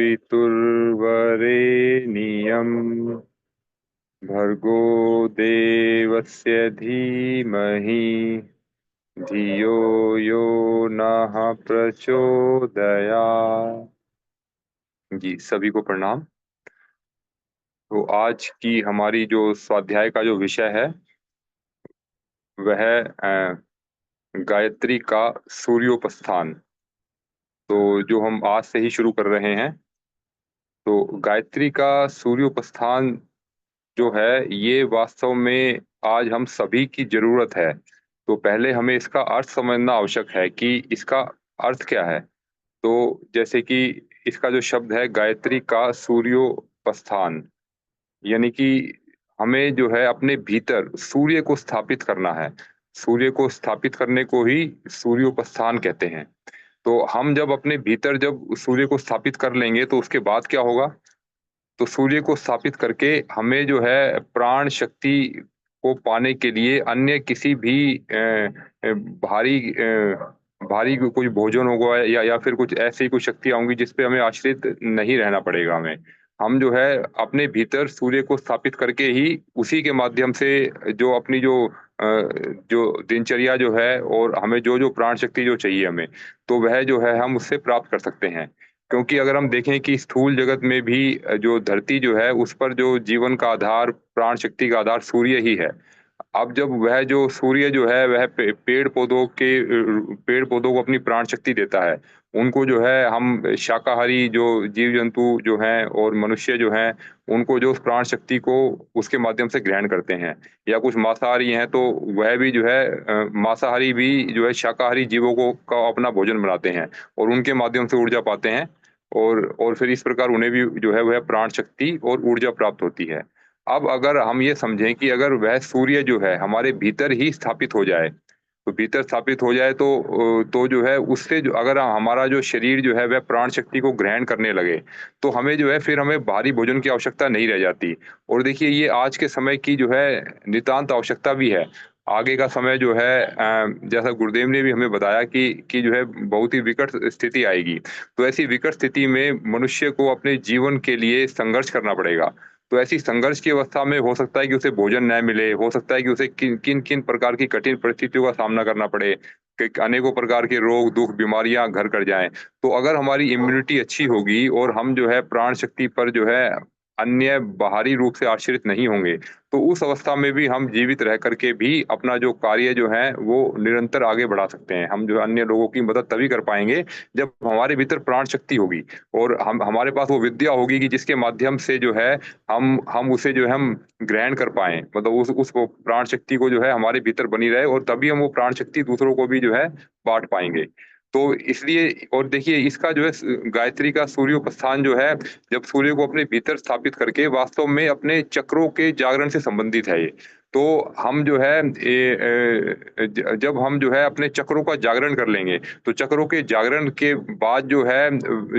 पितुर्वरेण्यं भर्गो देवस्य धीमहि धियो यो नः प्रचोदयात्। जी सभी को प्रणाम। तो आज की हमारी जो स्वाध्याय का जो विषय है वह गायत्री का सूर्योपस्थान। तो जो हम आज से ही शुरू कर रहे हैं, तो गायत्री का सूर्योपस्थान जो है ये वास्तव में आज हम सभी की जरूरत है। तो पहले हमें इसका अर्थ समझना आवश्यक है कि इसका अर्थ क्या है। तो जैसे कि इसका जो शब्द है गायत्री का सूर्योपस्थान, यानी कि हमें जो है अपने भीतर सूर्य को स्थापित करना है। सूर्य को स्थापित करने को ही सूर्योपस्थान कहते हैं। तो हम जब अपने भीतर जब सूर्य को स्थापित कर लेंगे तो उसके बाद क्या होगा? तो सूर्य को स्थापित करके हमें जो है प्राण शक्ति को पाने के लिए अन्य किसी भी भारी भारी कोई भोजन होगा या फिर कुछ ऐसी कोई शक्तियाँ होंगी जिस पे हमें आश्रित नहीं रहना पड़ेगा हमें। हम जो है अपने भीतर सूर्य को स्थापित करके ही उसी के माध्यम से जो अपनी जो दिनचर्या जो है और हमें जो प्राण शक्ति जो चाहिए हमें, तो वह जो है हम उससे प्राप्त कर सकते हैं। क्योंकि अगर हम देखें कि स्थूल जगत में भी जो धरती जो है उस पर जो जीवन का आधार, प्राण शक्ति का आधार सूर्य ही है। अब जब वह जो सूर्य जो है वह पेड़ पौधों को अपनी प्राण शक्ति देता है। उनको जो है हम शाकाहारी जो जीव-जंतु जो हैं और मनुष्य जो हैं, उनको जो उस प्राण शक्ति को उसके माध्यम से ग्रहण करते हैं। या कुछ मांसाहारी हैं तो वह भी जो है मांसाहारी भी जो है शाकाहारी जीवों को का अपना भोजन बनाते हैं और उनके माध्यम से ऊर्जा पाते हैं। और फिर इस प्रकार उन्हें भी जो है वह प्राण शक्ति और ऊर्जा प्राप्त होती है। अब अगर हम ये समझें कि अगर वह सूर्य जो है हमारे भीतर ही स्थापित हो जाए, तो भीतर स्थापित हो जाए तो जो है उससे जो अगर हमारा जो शरीर जो है वह प्राण शक्ति को ग्रहण करने लगे, तो हमें जो है फिर हमें भारी भोजन की आवश्यकता नहीं रह जाती। और देखिए ये आज के समय की जो है नितांत आवश्यकता भी है। आगे का समय जो है जैसा गुरुदेव ने भी हमें बताया कि जो है बहुत ही विकट स्थिति आएगी। तो ऐसी विकट स्थिति में मनुष्य को अपने जीवन के लिए संघर्ष करना पड़ेगा। तो ऐसी संघर्ष की अवस्था में हो सकता है कि उसे भोजन न मिले, हो सकता है कि उसे किन प्रकार की कठिन परिस्थितियों का सामना करना पड़े, कि अनेकों प्रकार के रोग, दुःख, बीमारियाँ घर कर जाएँ। तो अगर हमारी इम्यूनिटी अच्छी होगी और हम जो है प्राण शक्ति पर जो है अन्य बाहरी रूप से आश्रित नहीं होंगे, तो उस अवस्था में भी हम जीवित रह कर के भी अपना जो कार्य जो है वो निरंतर आगे बढ़ा सकते हैं। हम जो है अन्य लोगों की मदद तभी कर पाएँगे जब हमारे भीतर प्राण शक्ति होगी और हम हमारे पास वो विद्या होगी कि जिसके माध्यम से जो है हम उसे जो है हम ग्रहण कर पाएँ। मतलब उस वो प्राण शक्ति को जो है हमारे भीतर बनी रहे और तभी हम वो प्राण शक्ति दूसरों को भी जो है बाँट पाएँगे। तो इसलिए और देखिए इसका जो है गायत्री का सूर्योपस्थान जो है, जब सूर्य को अपने भीतर स्थापित करके वास्तव में अपने चक्रों के जागरण से संबंधित है ये। तो हम जो है जब हम जो है अपने चक्रों का जागरण कर लेंगे, तो चक्रों के जागरण के बाद जो है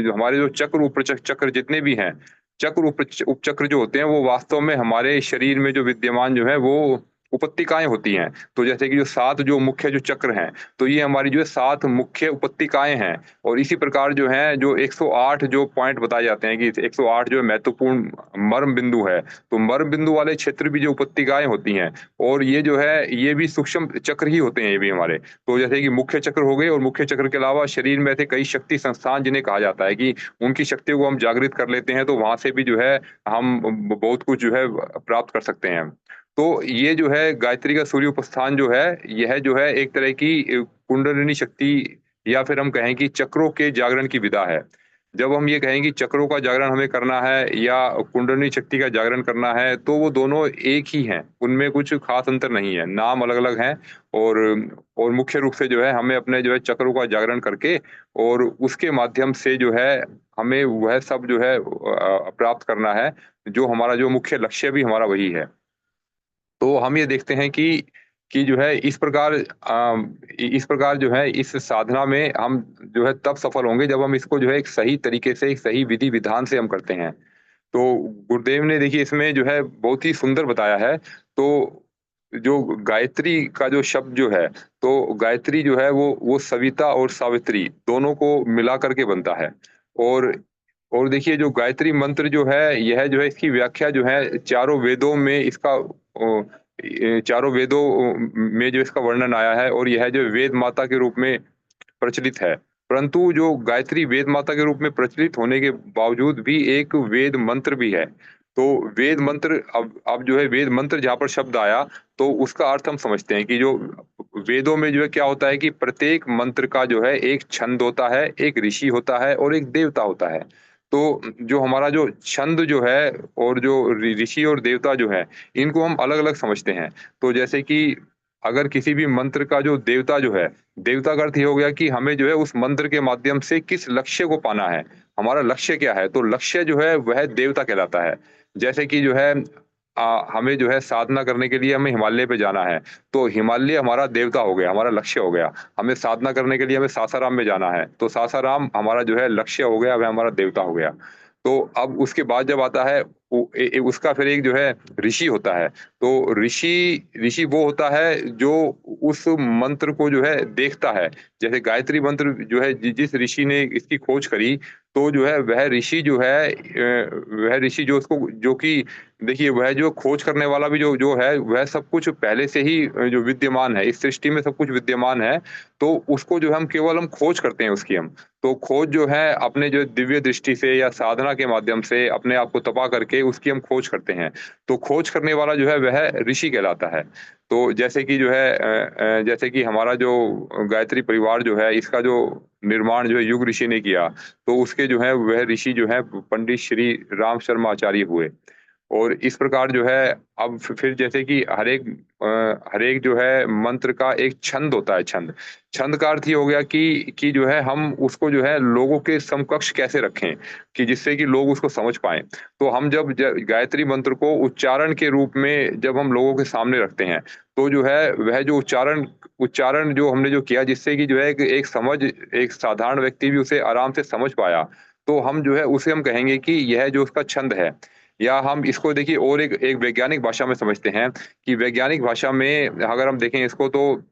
हमारे जो चक्र चक्र जितने भी हैं, चक्र उपचक्र जो होते हैं वो वास्तव में हमारे शरीर में जो विद्यमान जो है वो उपत्तिकाएँ होती हैं। तो जैसे कि जो 7 जो मुख्य जो चक्र हैं, तो ये हमारी जो है 7 मुख्य उपत्तिकाएँ हैं। और इसी प्रकार जो है जो 108 जो पॉइंट बताए जाते हैं कि 108 जो महत्वपूर्ण मर्म बिंदु है, तो मर्म बिंदु वाले क्षेत्र भी जो उपत्तिकाएँ होती हैं और ये जो है ये भी सूक्ष्म चक्र ही होते हैं ये भी हमारे। तो जैसे कि मुख्य चक्र हो गए और मुख्य चक्र के अलावा शरीर में ऐसे कई शक्ति संस्थान जिन्हें कहा जाता है कि उनकी शक्तियों को हम जागृत कर लेते हैं, तो वहाँ से भी जो है हम बहुत कुछ जो है प्राप्त कर सकते हैं। तो ये जो है गायत्री का सूर्योपस्थान जो है, यह जो है एक तरह की कुंडलिनी शक्ति या फिर हम कहें कि चक्रों के जागरण की विधा है। जब हम ये कहें कि चक्रों का जागरण हमें करना है या कुंडलिनी शक्ति का जागरण करना है, तो वो दोनों एक ही हैं, उनमें कुछ ख़ास अंतर नहीं है। नाम अलग-अलग हैं और और मुख्य रूप से जो है हमें अपने जो है चक्रों का जागरण करके और उसके माध्यम से जो है हमें वह सब जो है प्राप्त करना है, जो हमारा जो मुख्य लक्ष्य भी हमारा वही है। तो हम ये देखते हैं कि जो है इस प्रकार जो है इस साधना में हम जो है तब सफल होंगे जब हम इसको जो है एक सही तरीके से, एक सही विधि-विधान से हम करते हैं। तो गुरुदेव ने देखिए इसमें जो है बहुत ही सुंदर बताया है। तो जो गायत्री का जो शब्द जो है, तो गायत्री जो है वो सविता और सावित्री दोनों को मिला कर के बनता है। और और देखिए जो गायत्री मंत्र जो है, यह जो है इसकी व्याख्या जो है चारों वेदों में इसका चारों वेदों में जो इसका वर्णन आया है और यह जो वेद माता के रूप में प्रचलित है। परंतु जो गायत्री वेद माता के रूप में प्रचलित होने के बावजूद भी एक वेद मंत्र भी है। तो वेद मंत्र अब जो है वेद मंत्र जहाँ पर शब्द आया, तो उसका अर्थ हम समझते हैं कि जो वेदों में जो है क्या होता है कि प्रत्येक मंत्र का जो है एक छंद होता है, एक ऋषि होता है और एक देवता होता है। तो जो हमारा जो छंद जो है और जो ऋषि और देवता जो है, इनको हम अलग-अलग समझते हैं। तो जैसे कि अगर किसी भी मंत्र का जो देवता जो है, देवता का अर्थ ये हो गया कि हमें जो है उस मंत्र के माध्यम से किस लक्ष्य को पाना है, हमारा लक्ष्य क्या है? तो लक्ष्य जो है वह देवता कहलाता है। जैसे कि जो है हमें जो है साधना करने के लिए हमें हिमालय पे जाना है, तो हिमालय हमारा देवता हो गया, हमारा लक्ष्य हो गया। हमें साधना करने के लिए हमें सासाराम में जाना है, तो सासाराम हमारा जो है लक्ष्य हो गया, वह हमारा देवता हो गया। तो अब उसके बाद जब आता है उ ए ए उसका फिर एक जो है ऋषि होता है। तो ऋषि ऋषि वो होता है जो उस मंत्र को जो है देखता है। जैसे गायत्री मंत्र जो है जिस ऋषि ने इसकी खोज करी, तो जो है वह ऋषि जो है वह ऋषि जो उसको जो कि देखिए वह जो खोज करने वाला भी जो जो है वह सब कुछ पहले से ही जो विद्यमान है, इस सृष्टि में सब कुछ विद्यमान है, तो उसको जो है हम खोज करते हैं उसकी हम। तो खोज जो है अपने जो दिव्य दृष्टि से या साधना के माध्यम से अपने आप को तपा करके उसकी हम खोज करते हैं। तो खोज करने वाला जो है वह ऋषि कहलाता है। तो जैसे कि जो है जैसे कि हमारा जो गायत्री परिवार जो है इसका जो निर्माण जो है युग ऋषि ने किया, तो उसके जो है वह ऋषि जो है पंडित श्री राम शर्मा आचार्य हुए। और इस प्रकार जो है अब फिर जैसे कि हर एक जो है मंत्र का एक छंद होता है छंद। छंद का अर्थ ये हो गया कि जो है हम उसको जो है लोगों के समकक्ष कैसे रखें, कि जिससे कि लोग उसको समझ पाएँ। तो हम जब गायत्री मंत्र को उच्चारण के रूप में जब हम लोगों के सामने रखते हैं, तो जो है वह जो उच्चारण उच्चारण जो हमने जो किया जिससे कि जो है एक साधारण व्यक्ति भी उसे आराम से समझ पाया, तो हम जो है उसे हम कहेंगे कि यह जो उसका छंद है। या हम इसको देखिए और एक एक वैज्ञानिक भाषा में समझते हैं कि वैज्ञानिक भाषा में अगर हम देखें इसको, तो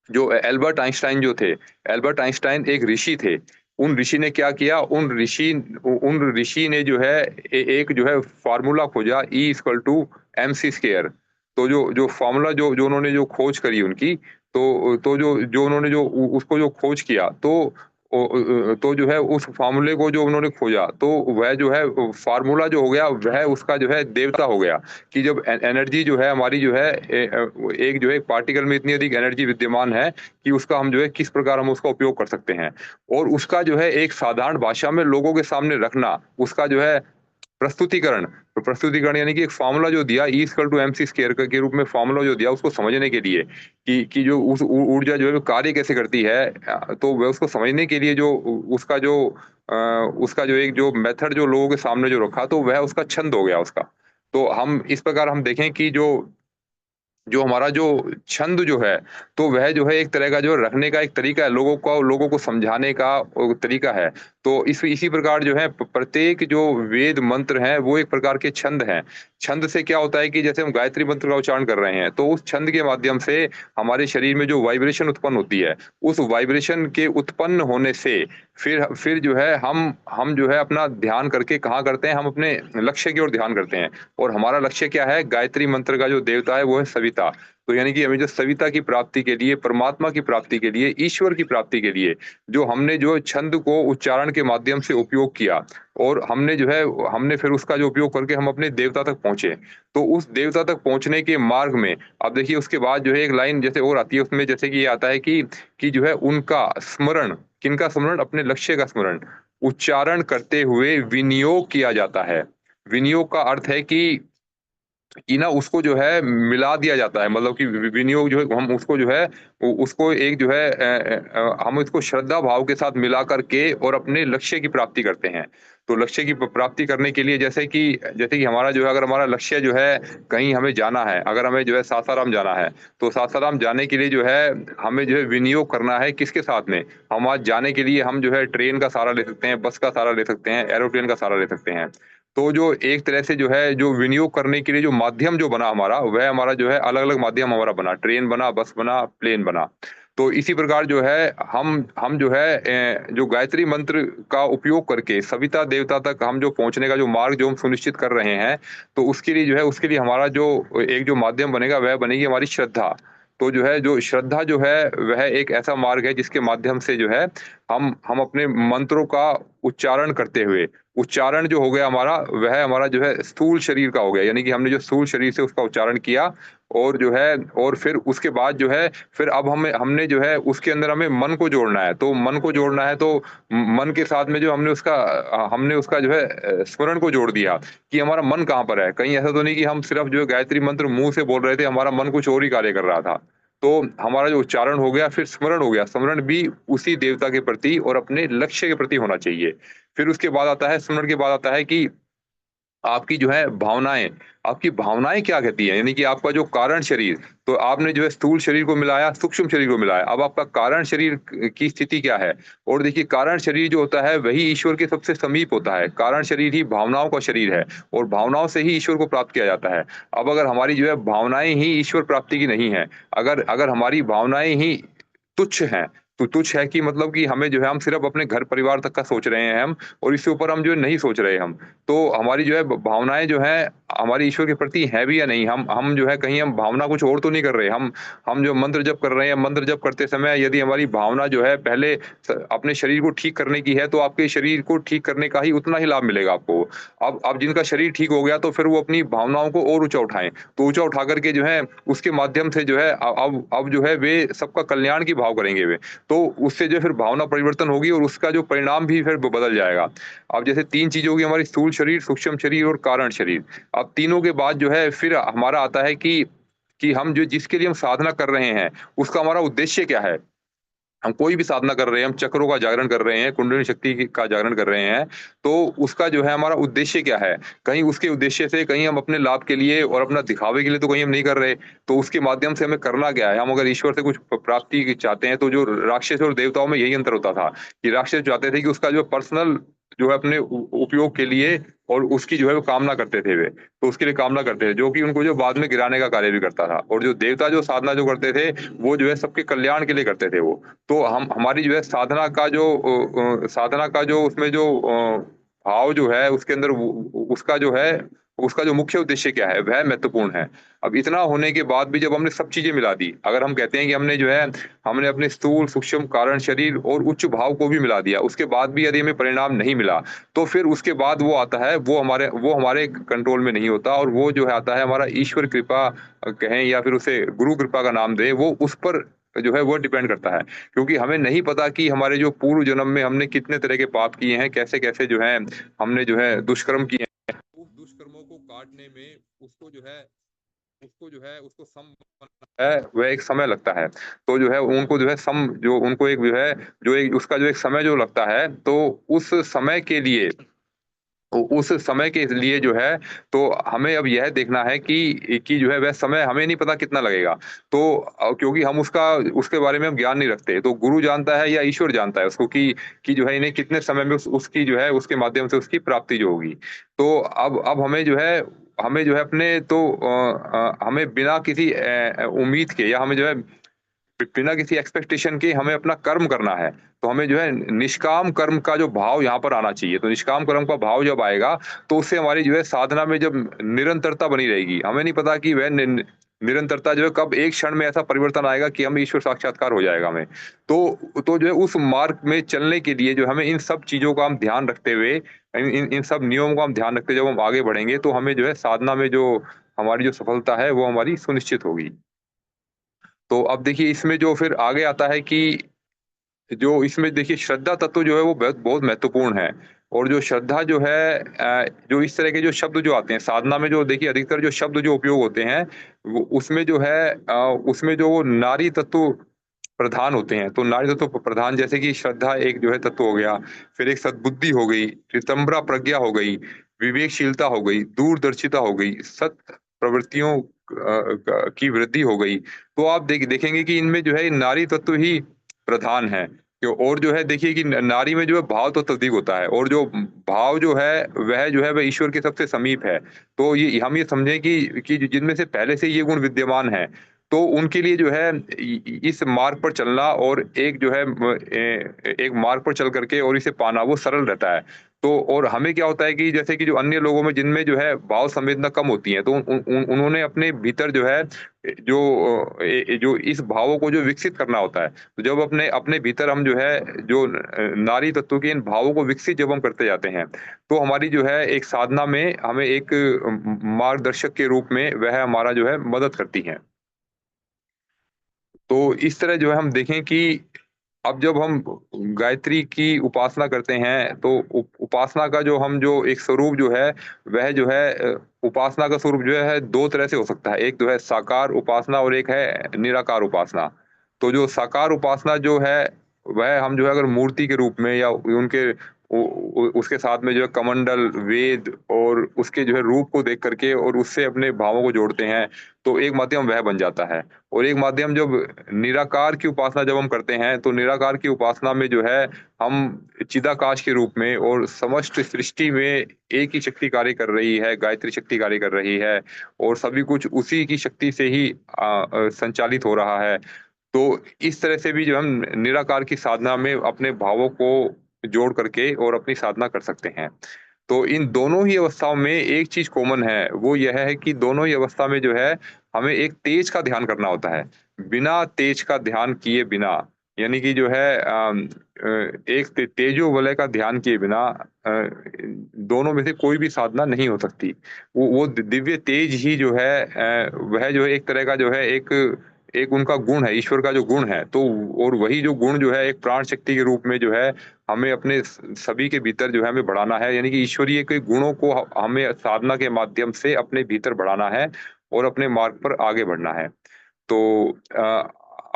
जो एल्बर्ट आइंस्टाइन जो थे, एल्बर्ट आइंस्टाइन एक ऋषि थे। उन ऋषि ने क्या किया, उन ऋषि ने जो है एक जो है फ़ॉर्मूला खोजा E equal to mc square. तो जो जो फ़ॉर्मूला जो जो उन्होंने जो खोज करी उनकी, तो जो उन्होंने जो उसको जो खोज किया, तो जो है उस फ़ॉर्मूले को जो उन्होंने खोजा, तो वह जो है फ़ॉर्मूला जो हो गया, वह उसका जो है देवता हो गया। कि जब एनर्जी जो है हमारी जो है एक जो है पार्टिकल में इतनी अधिक एनर्जी विद्यमान है कि उसका हम जो है किस प्रकार हम उसका उपयोग कर सकते हैं। और उसका जो है एक साधारण भाषा में लोगों के सामने रखना, उसका जो है प्रस्तुतिकरण, तो प्रस्तुतिकरण यानी कि एक फ़ॉर्मूला जो दिया E equal to mc square के रूप में फ़ॉर्मूला जो दिया उसको समझने के लिए कि जो उस ऊर्जा जो है वो कार्य कैसे करती है, तो वह उसको समझने के लिए जो उसका जो एक जो मेथड जो लोगों के सामने जो रखा, तो वह उसका छंद हो गया उसका। तो हम इस प्रकार हम देखें कि जो जो हमारा जो छंद जो है, तो वह जो है एक तरह का जो रखने का एक तरीका है, लोगों को समझाने का तरीका है। तो इसी प्रकार जो है प्रत्येक जो वेद मंत्र हैं, वो एक प्रकार के छंद हैं। छंद से क्या होता है कि जैसे हम गायत्री मंत्र का उच्चारण कर रहे हैं, तो उस छंद के माध्यम से हमारे शरीर में जो वाइब्रेशन उत्पन्न होती है, उस वाइब्रेशन के उत्पन्न होने से फिर जो है हम जो है अपना ध्यान करके कहाँ करते हैं, हम अपने लक्ष्य की ओर ध्यान करते हैं। और हमारा लक्ष्य क्या है? गायत्री मंत्र का जो देवता है वो है सविता। तो यानी कि हमें जो सविता की प्राप्ति के लिए, परमात्मा की प्राप्ति के लिए, ईश्वर की प्राप्ति के लिए जो हमने जो छंद को उच्चारण के माध्यम से उपयोग किया, और हमने फिर उसका जो उपयोग करके हम अपने देवता तक पहुँचे। तो उस देवता तक पहुँचने के मार्ग में अब देखिए उसके बाद जो है एक लाइन जैसे और आती है उसमें, जैसे कि ये आता है कि जो है उनका स्मरण, किनका स्मरण? अपने लक्ष्य का स्मरण उच्चारण करते हुए विनियोग किया जाता है। विनियोग का अर्थ है कि ना उसको जो है मिला दिया जाता है, मतलब कि विनियोग जो है हम उसको जो है उसको एक जो है हम इसको श्रद्धा भाव के साथ मिला करके और अपने लक्ष्य की प्राप्ति करते हैं। तो लक्ष्य की प्राप्ति करने के लिए जैसे कि हमारा जो है अगर हमारा लक्ष्य जो है कहीं हमें जाना है, अगर हमें जो है सासाराम जाना है, तो सासाराम जाने के लिए जो है हमें जो है विनियोग करना है किसके साथ में? हम आज जाने के लिए हम जो है ट्रेन का सहारा ले सकते हैं, बस का सहारा ले सकते हैं, एरोप्लेन का सहारा ले सकते हैं। तो जो एक तरह से जो है जो विनियोग करने के लिए जो माध्यम जो बना हमारा, वह हमारा जो है अलग-अलग माध्यम हमारा बना, ट्रेन बना, बस बना, प्लेन बना। तो इसी प्रकार जो है हम जो है जो गायत्री मंत्र का उपयोग करके सविता देवता तक हम जो पहुँचने का जो मार्ग जो हम सुनिश्चित कर रहे हैं, तो उसके लिए जो है उसके लिए हमारा जो एक जो माध्यम बनेगा वह बनेगी हमारी श्रद्धा। तो जो है जो श्रद्धा जो है वह एक ऐसा मार्ग है जिसके माध्यम से जो है हम अपने मंत्रों का उच्चारण करते हुए, उच्चारण जो हो गया हमारा वह हमारा जो है स्थूल शरीर का हो गया। यानी कि हमने जो स्थूल शरीर से उसका उच्चारण किया और जो है और फिर उसके बाद जो है फिर अब हमने जो है उसके अंदर हमें मन को जोड़ना है। तो मन को जोड़ना है तो मन के साथ में जो हमने उसका जो है स्मरण को जोड़ दिया कि हमारा मन कहाँ पर है। कहीं ऐसा तो नहीं कि हम सिर्फ जो है गायत्री मंत्र मुँह से बोल रहे थे, हमारा मन कुछ और ही कार्य कर रहा था। तो हमारा जो उच्चारण हो गया फिर स्मरण हो गया। स्मरण भी उसी देवता के प्रति और अपने लक्ष्य के प्रति होना चाहिए। फिर उसके बाद आता है स्मरण के बाद आता है कि आपकी जो है भावनाएँ, आपकी भावनाएँ क्या कहती हैं? यानी कि आपका जो कारण शरीर, तो आपने जो है स्थूल शरीर को मिलाया, सूक्ष्म शरीर को मिलाया। अब आपका कारण शरीर की स्थिति क्या है? और देखिए कारण शरीर जो होता है वही ईश्वर के सबसे समीप होता है। कारण शरीर ही भावनाओं का शरीर है और भावनाओं से ही ईश्वर को प्राप्त किया जाता है। अब अगर हमारी जो है भावनाएँ ही ईश्वर प्राप्ति की नहीं है, अगर अगर हमारी भावनाएँ ही तुच्छ हैं, तो तुच्छ है कि मतलब कि हमें जो है हम सिर्फ़ अपने घर परिवार तक का सोच रहे हैं हम और इससे ऊपर हम जो है नहीं सोच रहे हम। तो हमारी जो है ब भावनाएँ जो हैं हमारी ईश्वर के प्रति हैं भी या नहीं, हम जो है कहीं हम भावना कुछ और तो नहीं कर रहे। हम जो मंत्र जप कर रहे हैं, मंत्र जप करते समय यदि हमारी भावना जो है पहले अपने शरीर को ठीक करने की है, तो आपके शरीर को ठीक करने का ही उतना ही लाभ मिलेगा आपको। अब जिनका शरीर ठीक हो गया तो फिर वो अपनी भावनाओं को और ऊँचा उठाएँ। तो ऊँचा उठा कर के जो है उसके माध्यम से जो है अब जो है वे सबका कल्याण की भाव करेंगे वे। तो उससे जो है फिर भावना परिवर्तन होगी और उसका जो परिणाम भी फिर ब बदल जाएगा। अब जैसे 3 चीज़ें होगी हमारी स्थूल शरीर, सूक्ष्म शरीर और कारण शरीर। अब तीनों के बाद जो है फिर हमारा आता है कि हम जो जिसके लिए हम साधना कर रहे हैं, उसका हमारा उद्देश्य क्या है? हम कोई भी साधना कर रहे हैं, हम चक्रों का जागरण कर रहे हैं, कुंडलिनी शक्ति का जागरण कर रहे हैं, तो उसका जो है हमारा उद्देश्य क्या है? कहीं उसके उद्देश्य से कहीं हम अपने लाभ के लिए और अपना दिखावे के लिए तो कहीं हम नहीं कर रहे। तो उसके माध्यम से हमें करना क्या है? हम अगर ईश्वर से कुछ प्राप्ति की चाहते हैं, तो जो राक्षस और देवताओं में यही अंतर होता था कि राक्षस चाहते थे कि उसका जो पर्सनल जो है अपने उपयोग के लिए और उसकी जो है वो कामना करते थे वे। तो उसके लिए कामना करते थे, जो कि उनको जो बाद में गिराने का कार्य भी करता था। और जो देवता जो साधना जो करते थे, वो जो है सबके कल्याण के लिए करते थे वो। तो हम हमारी जो है साधना का जो उसमें जो भाव जो है उसके अंदर उसका जो मुख्य उद्देश्य क्या है वह महत्वपूर्ण है। अब इतना होने के बाद भी जब हमने सब चीज़ें मिला दी, अगर हम कहते हैं कि हमने अपने स्थूल, सूक्ष्म, कारण शरीर और उच्च भाव को भी मिला दिया, उसके बाद भी यदि हमें परिणाम नहीं मिला, तो फिर उसके बाद वो आता है वो हमारे कंट्रोल में नहीं होता और वो जो है आता है हमारा ईश्वर कृपा कहें या फिर उसे गुरु कृपा का नाम दें, वो उस पर जो है वो डिपेंड करता है। क्योंकि हमें नहीं पता कि हमारे जो पूर्व जन्म में हमने कितने तरह के पाप किए हैं, कैसे-कैसे जो है हमने जो है दुष्कर्म किए हैं। उस दुष्कर्मों को काटने में उसको सम है वह एक समय लगता है। तो जो है उनको जो है सम जो उनको एक जो है जो एक उसका जो एक समय जो लगता है, तो उस समय के लिए तो उस समय के लिए जो है, तो हमें अब यह देखना है कि जो है वह समय हमें नहीं पता कितना लगेगा। तो क्योंकि हम उसके बारे में हम ज्ञान नहीं रखते। तो गुरु जानता है या ईश्वर जानता है उसको कि जो है इन्हें कितने समय में उसकी जो है उसके माध्यम से उसकी प्राप्ति जो होगी। तो अब हमें जो है हमें बिना किसी उम्मीद के या हमें जो है बिना किसी एक्सपेक्टेशन के हमें अपना कर्म करना है। तो हमें जो है निष्काम कर्म का जो भाव यहाँ पर आना चाहिए। तो निष्काम कर्म का भाव जब आएगा, तो उससे हमारी जो है साधना में जब निरंतरता बनी रहेगी। हमें नहीं पता कि वह निरंतरता जो है कब एक क्षण में ऐसा परिवर्तन आएगा कि हमें ईश्वर साक्षात्कार हो जाएगा हमें। तो जो है उस मार्ग में चलने के लिए जो हमें इन सब चीज़ों का हम ध्यान रखते हुए, इन सब नियमों का हम ध्यान रखते हुए जब हम आगे बढ़ेंगे, तो हमें जो है साधना में जो हमारी जो सफलता है, वो हमारी सुनिश्चित होगी। तो अब देखिए इसमें जो फिर आगे आता है कि जो इसमें देखिए श्रद्धा तत्व जो है वो बहुत बहुत महत्वपूर्ण है। और जो श्रद्धा जो है जो इस तरह के जो शब्द जो आते हैं साधना में, जो देखिए अधिकतर जो शब्द जो उपयोग होते हैं वो उसमें जो है उसमें जो वो नारी तत्व प्रधान होते हैं। तो नारी तत्व प्रधान जैसे कि श्रद्धा एक जो है तत्व हो गया, फिर एक सद्बुद्धि हो गई, ऋतंभरा प्रज्ञा हो गई, विवेकशीलता हो गई, दूरदर्शिता हो गई, सत प्रवृत्तियों की वृद्धि हो गई। तो आप देखेंगे कि इनमें जो है नारी तत्व ही प्रधान है। और जो है देखिए कि नारी में जो है भाव तो अधिक होता है और जो भाव जो है वह ईश्वर के सबसे समीप है। तो ये हम ये समझें कि जिनमें से पहले से ये गुण विद्यमान है, तो उनके लिए जो है इस मार्ग पर चलना और एक जो है एक मार्ग पर चल करके और इसे पाना वो सरल रहता है। तो और हमें क्या होता है कि जैसे कि जो अन्य लोगों में जिनमें जो है भाव संवेदना कम होती है, तो उन्होंने अपने भीतर जो है जो जो इस भावों को जो विकसित करना होता है। तो जब अपने अपने भीतर हम जो है जो नारी तत्व के इन भावों को विकसित जब हम करते जाते हैं, तो हमारी जो है एक साधना में हमें एक मार्गदर्शक के रूप में वह हमारा जो है मदद करती हैं। तो इस तरह जो है हम देखें कि अब जब हम गायत्री की उपासना करते हैं, तो उपासना का जो एक स्वरूप जो है, वह जो है उपासना का स्वरूप जो है 2 तरह से हो सकता है। एक जो है साकार उपासना और एक है निराकार उपासना। तो जो साकार उपासना जो है, वह हम जो है अगर मूर्ति के रूप में या उनके उसके साथ में जो है कमंडल, वेद और उसके जो है रूप को देख करके और उससे अपने भावों को जोड़ते हैं, तो एक माध्यम वह बन जाता है। और एक माध्यम जब निराकार की उपासना जब हम करते हैं, तो निराकार की उपासना में जो है हम चिदाकाश के रूप में और समस्त सृष्टि में एक ही शक्ति कार्य कर रही है, गायत्री शक्ति कार्य कर रही है और सभी कुछ उसी की शक्ति से ही संचालित हो रहा है। तो इस तरह से भी जो हम निराकार की साधना में अपने भावों को जोड़ करके और अपनी साधना कर सकते हैं। तो इन दोनों ही अवस्थाओं में एक चीज़ कॉमन है, वो यह है कि दोनों ही अवस्था में जो है हमें एक तेज का ध्यान करना होता है। बिना तेज का ध्यान किए बिना, यानी कि जो है एक तेजो वलय का ध्यान किए बिना दोनों में से कोई भी साधना नहीं हो सकती। वो दिव्य तेज ही जो है वह जो है एक तरह का जो है एक एक उनका गुण है, ईश्वर का जो गुण है। तो और वही जो गुण जो है एक प्राण शक्ति के रूप में जो है हमें अपने सभी के भीतर जो है हमें बढ़ाना है, यानी कि ईश्वरीय के गुणों को हमें साधना के माध्यम से अपने भीतर बढ़ाना है और अपने मार्ग पर आगे बढ़ना है। तो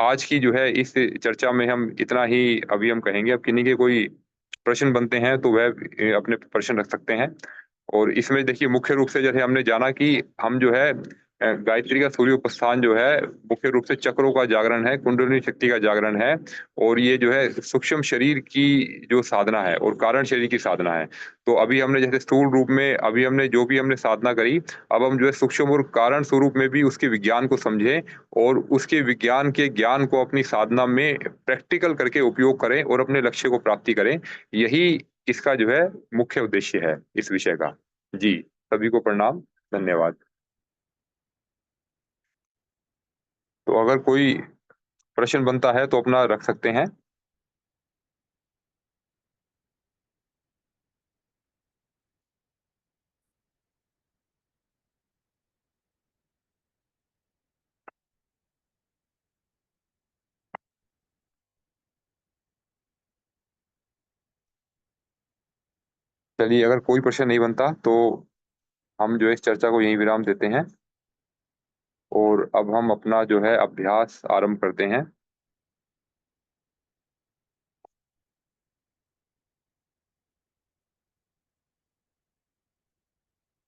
आज की जो है इस चर्चा में हम इतना ही अभी हम कहेंगे। अब किन्हीं के कोई प्रश्न बनते हैं तो वह अपने प्रश्न रख सकते हैं। और इसमें देखिए मुख्य रूप से जैसे हमने जाना कि हम जो है गायत्री का सूर्य उपस्थान जो है मुख्य रूप से चक्रों का जागरण है, कुंडलिनी शक्ति का जागरण है और ये जो है सूक्ष्म शरीर की जो साधना है और कारण शरीर की साधना है। तो अभी हमने जैसे स्थूल रूप में अभी हमने जो भी हमने साधना करी, अब हम जो है सूक्ष्म और कारण स्वरूप में भी उसके विज्ञान को समझें और उसके विज्ञान के ज्ञान को अपनी साधना में प्रैक्टिकल करके उपयोग करें और अपने लक्ष्य को प्राप्ति करें। यही इसका जो है मुख्य उद्देश्य है इस विषय का। जी, सभी को प्रणाम, धन्यवाद। तो अगर कोई प्रश्न बनता है तो अपना रख सकते हैं। चलिए, अगर कोई प्रश्न नहीं बनता तो हम जो है इस चर्चा को यहीं विराम देते हैं और अब हम अपना जो है अभ्यास आरंभ करते हैं।